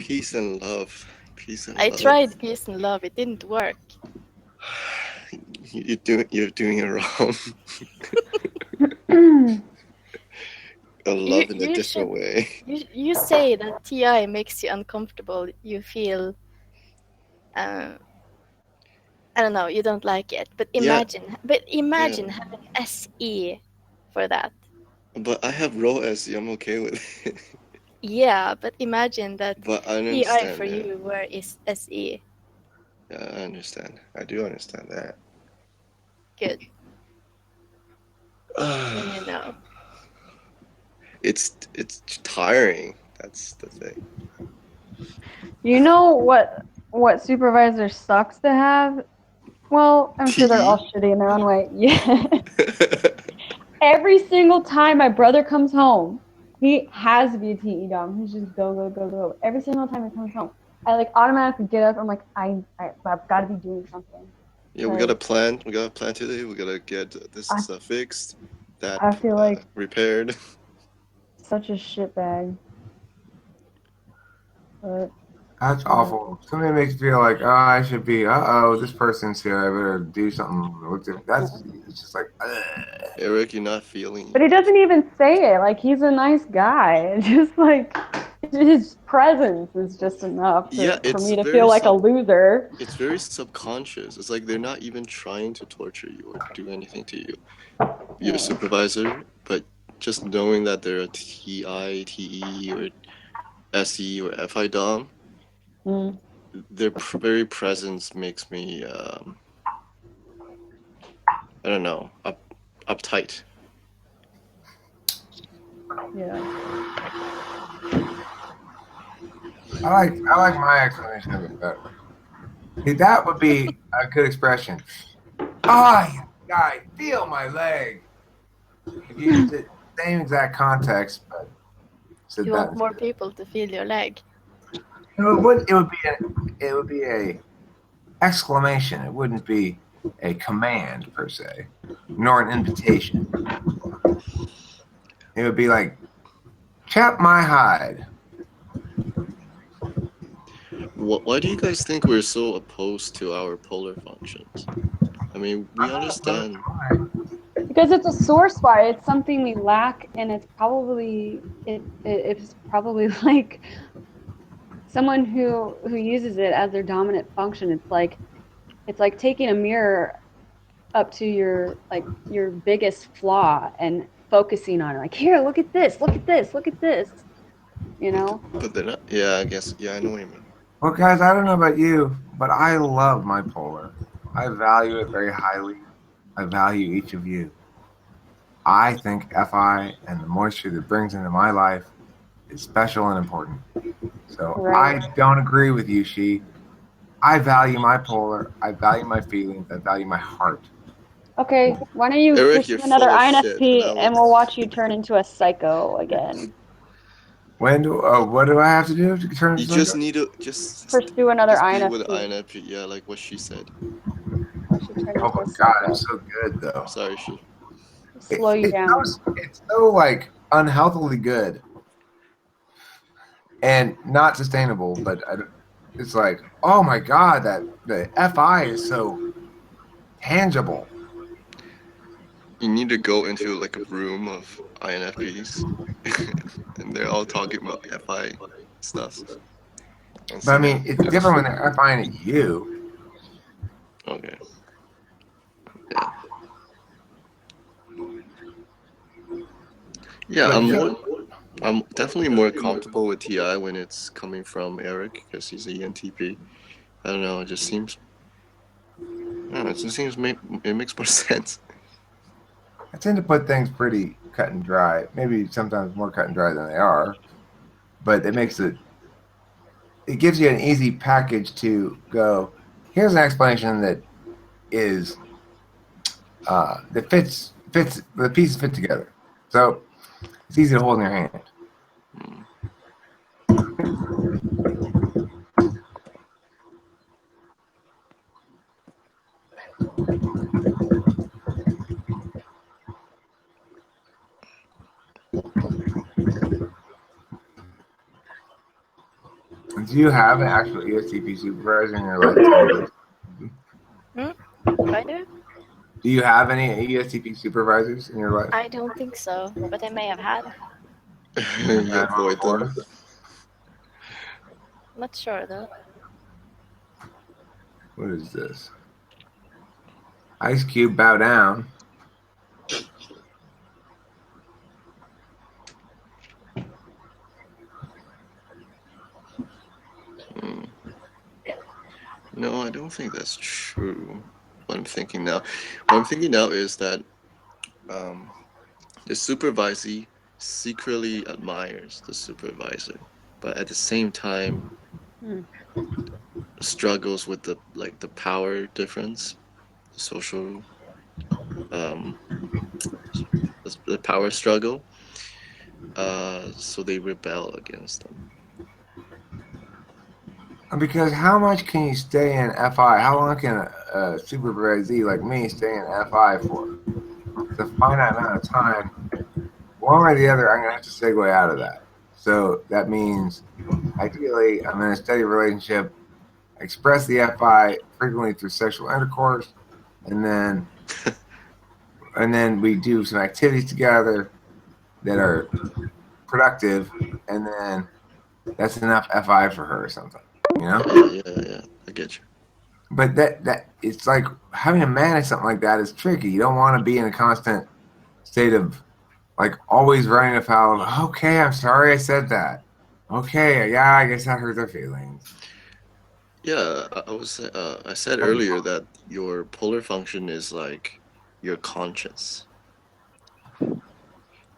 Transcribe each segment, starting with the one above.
peace and love. Peace and I love. tried peace and love. It didn't work. You're doing it wrong. A love in a You different should. way. You say that TI makes you uncomfortable. You feel. I don't know. You don't like it. But Yeah, imagine yeah. having SE for that. But I have raw SE. I'm okay with it. Yeah, but imagine that But I TI understand. for Yeah, you where is SE. yeah. I understand. I do understand that. Good. Then you know. It's tiring. That's the thing. You know what supervisor sucks to have? Well, I'm sure they're all TE. shitty in their own way. Yeah. Every single time my brother comes home, he has to be a TE dom. He's just go, go, go, go. Every single time he comes home, I like automatically get up. I'm like, I've got to be doing something. Yeah, we got a plan. We got a plan today. We gotta get this stuff fixed, that I feel like repaired. such a shitbag. But That's awful. Something makes you feel like, oh, I should be. This person's here. I better do something with it. It's just like, Eric, you're not feeling. But he doesn't even say it. Like he's a nice guy. It's just like his presence is just enough for me to feel like a loser. It's very subconscious. It's like they're not even trying to torture you or do anything to you. You're a supervisor, but just knowing that they're a TI, TE, or SE or FI dom, their very presence makes me, I don't know, uptight. Yeah. I like my explanation of it better. See, that would be a good expression. I feel my leg. If you used the same exact context, but said You that want more people to feel your leg. It would be a exclamation. It wouldn't be a command per se, nor an invitation. It would be like, chap my hide. Why do you guys think we're so opposed to our polar functions? I mean, we understand. Because it's a sore spot. It's something we lack, and it's probably like someone who uses it as their dominant function. It's like taking a mirror up to your biggest flaw and focusing on it. Like, here, look at this, look at this, look at this. You know? But they're not. Yeah, I guess. Yeah, I know what you mean. Well, guys, I don't know about you, but I love my polar. I value it very highly. I value each of you. I think FI and the moisture that brings into my life is special and important. So I don't agree with you, She. I value my polar. I value my feelings. I value my heart. Okay, why don't you pursue another INFP and we'll watch you turn into a psycho again. What do I have to do to turn into You just need to pursue another INFP. With INFP, yeah, like what she said. Oh my god, it's so good though. Sorry, She. Slow you down. It's so like unhealthily good and not sustainable, but it's like, oh my god, that the FI is so tangible. You need to go into like a room of INFPs, and they're all talking about FI stuff. But I mean, it's different when they're FIing at you. Okay. Yeah, I'm definitely more comfortable with TI when it's coming from Eric because he's a ENTP. I don't know. It just seems. It makes more sense. I tend to put things pretty cut and dry. Maybe sometimes more cut and dry than they are, but it makes it. It gives you an easy package to go. Here's an explanation that is that fits. The pieces fit together, so it's easy to hold in your hand. Do you have an actual ESTP supervisor in your life? I do. Do you have any ESTP supervisors in your life? I don't think so, but I may have had. You avoid them. Not sure though. What is this? Ice Cube, bow down. No, I don't think that's true. What I'm thinking now is that the supervisee secretly admires the supervisor, but at the same time struggles with the power difference, the social, the power struggle. So they rebel against them. Because how much can you stay in FI? How long can a supervisee like me stay in FI for? It's a finite amount of time. One way or the other, I'm going to have to segue out of that. So that means, ideally, I'm in a steady relationship, express the FI frequently through sexual intercourse, and then we do some activities together that are productive, and then that's enough FI for her or something. You know? Yeah. I get you. But that it's like having to manage something like that is tricky. You don't want to be in a constant state of like always running afoul of, okay, I'm sorry I said that. Okay, yeah, I guess that hurt their feelings. Yeah, I said earlier that your polar function is like your conscience,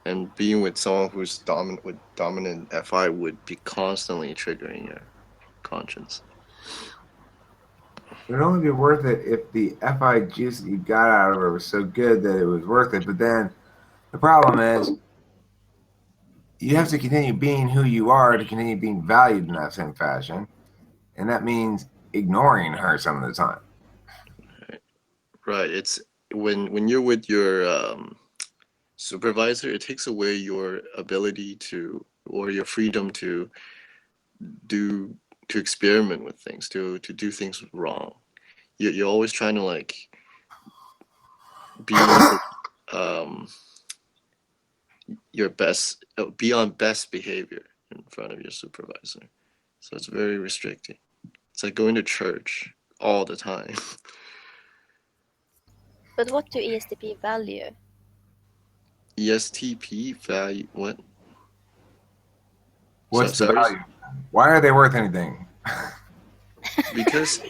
and being with someone who's dominant FI would be constantly triggering your conscience. It would only be worth it if the FI juice that you got out of her was so good that it was worth it. But then the problem is you have to continue being who you are to continue being valued in that same fashion. And that means ignoring her some of the time. Right. It's when you're with your supervisor, it takes away your ability to, or your freedom to experiment with things, to do things wrong. You're always trying to like be your best, be on best behavior in front of your supervisor. So it's very restricting. It's like going to church all the time. But what do ESTP value? ESTP value what? What's the value? Why are they worth anything? Because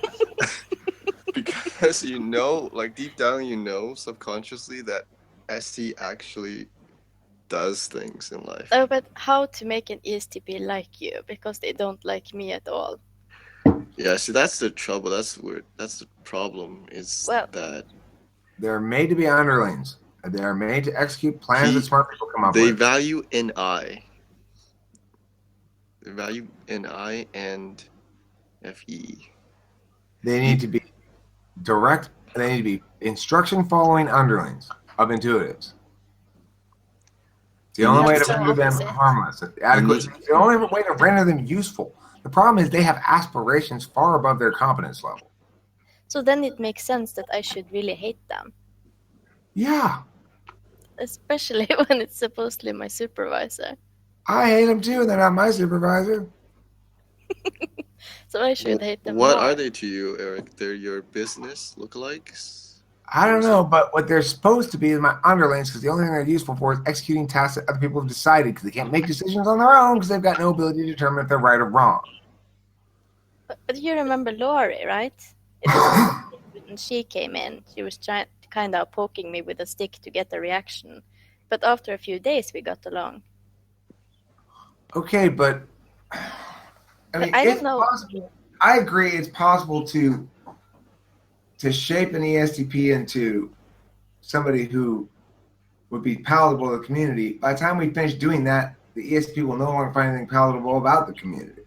you know, like deep down, you know, subconsciously that ST actually does things in life. Oh, but how to make an ESTP like you? Because they don't like me at all. Yeah, see, that's the trouble. That's the problem is that they're made to be underlings. They are made to execute plans that smart people come up with. They value NI. They value NI and FE. They need to be direct. They need to be instruction-following underlings of intuitives. It's the only way to render them harmless. It's the only way to render them useful. The problem is they have aspirations far above their competence level. So then it makes sense that I should really hate them. Yeah. Especially when it's supposedly my supervisor. I hate them too. They're not my supervisor. So I should hate them What more. are they to you, Eric? They're your business lookalikes? I don't know, but what they're supposed to be is my underlings, because the only thing they're useful for is executing tasks that other people have decided, because they can't make decisions on their own, because they've got no ability to determine if they're right or wrong. But you remember Lori, right? When she came in, she was kind of poking me with a stick to get a reaction. But after a few days, we got along. Okay, but I mean, I it's don't know. possible. I agree. It's possible to shape an ESTP into somebody who would be palatable to the community. By the time we finish doing that, the ESTP will no longer find anything palatable about the community.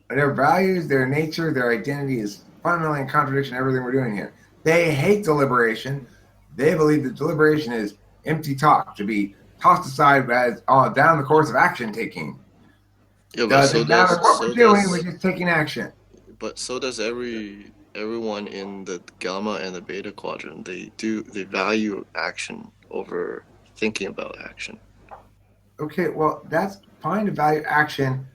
Their values, their nature, their identity is fundamentally in contradiction to everything we're doing here. They hate deliberation. They believe that deliberation is empty talk, to be tossed aside as down the course of action taking. Yeah, but Doesn't matter what we're so doing, we're does just taking action. but so does everyone in the gamma and the beta quadrant. They value action over thinking about action. Okay, well, that's fine to value action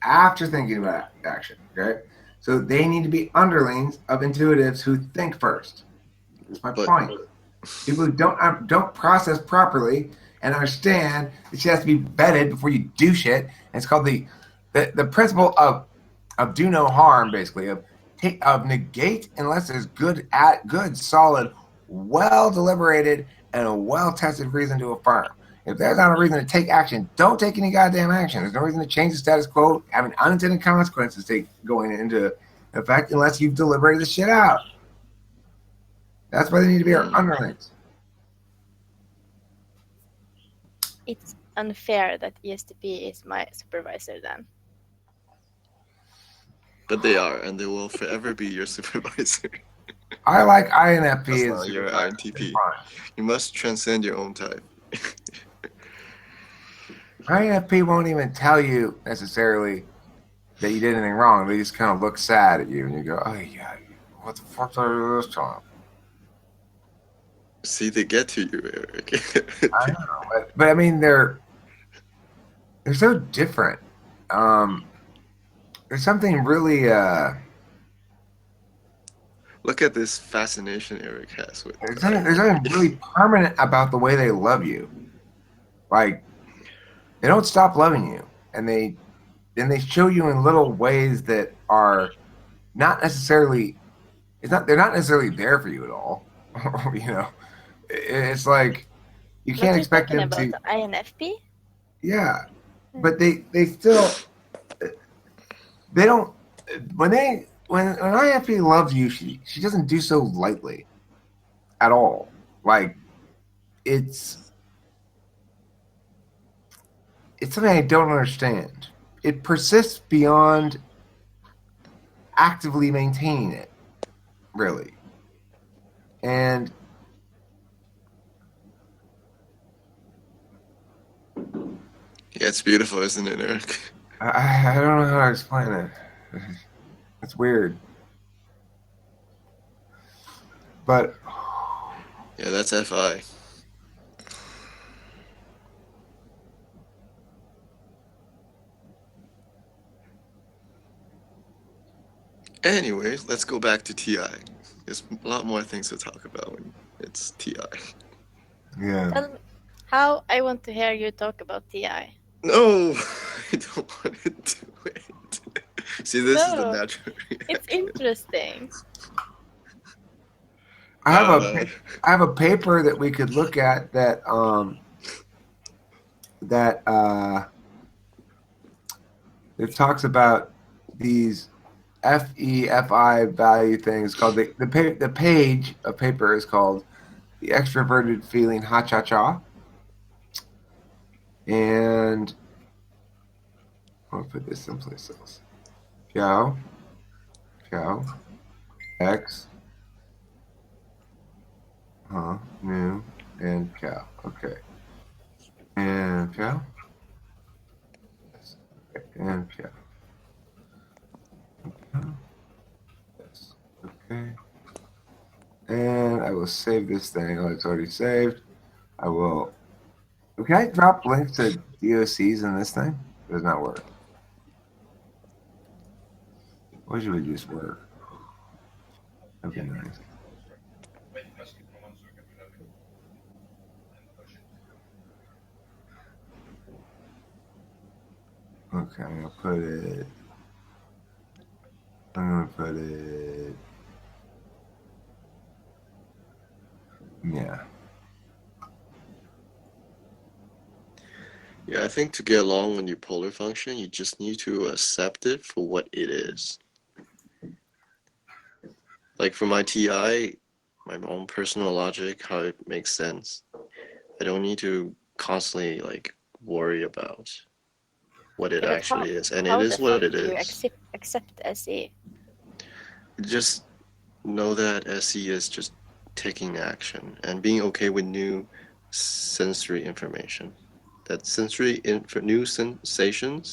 after thinking about action. Okay, so they need to be underlings of intuitives who think first. That's my But point. People who don't process properly and understand that shit has to be vetted before you do shit. And it's called the principle of do no harm, basically of negate unless there's good solid, well deliberated, and a well tested reason to affirm. If there's not a reason to take action, don't take any goddamn action. There's no reason to change the status quo, having unintended consequences going into effect unless you've deliberated the shit out. That's why they need to be our underlings. It's unfair that ESTP is my supervisor then. But they are, and they will forever be your supervisor. I like INFP That's as not your INTP. You must transcend your own type. INFP won't even tell you necessarily that you did anything wrong. They just kind of look sad at you, and you go, "Oh yeah, what the fuck did I do this time?" See, they get to you, Eric. I know, but I mean, they're so different. There's something really. Look at this fascination Eric has with. There's something really permanent about the way they love you. Like, they don't stop loving you, and they show you in little ways that are not necessarily. They're not necessarily there for you at all. You know, it's like you can't expect them to. About the INFP? Yeah, but they still they don't when an INFP loves you, she doesn't do so lightly at all. Like it's something I don't understand. It persists beyond actively maintaining it, really. And yeah, it's beautiful, isn't it, Eric? I don't know how to explain it. It's weird. But yeah, that's FI. Anyways, let's go back to TI. There's a lot more things to talk about when it's TI. Yeah. Tell me how I want to hear you talk about TI. No, I don't want to do it. See, this is the natural reaction. It's interesting. I have a paper that we could look at that it talks about these FI value things called the page of paper is called the extroverted feeling ha cha cha, and I'll put this someplace else. Cow, X, new, and cow. Okay, and cow, and cow. Yes. Okay. And I will save this thing. Oh, it's already saved. I will. Can I drop links to DOCs in this thing? It does not work. Or should we just work? That'd be nice. Okay, I'm gonna put it. Yeah. Yeah, I think to get along with your polar function, you just need to accept it for what it is. Like for my TI, my own personal logic, how it makes sense. I don't need to constantly like worry about what it actually is, and it is what it is. You accept SE. Just know that SE is just taking action and being okay with new sensory information. That new sensations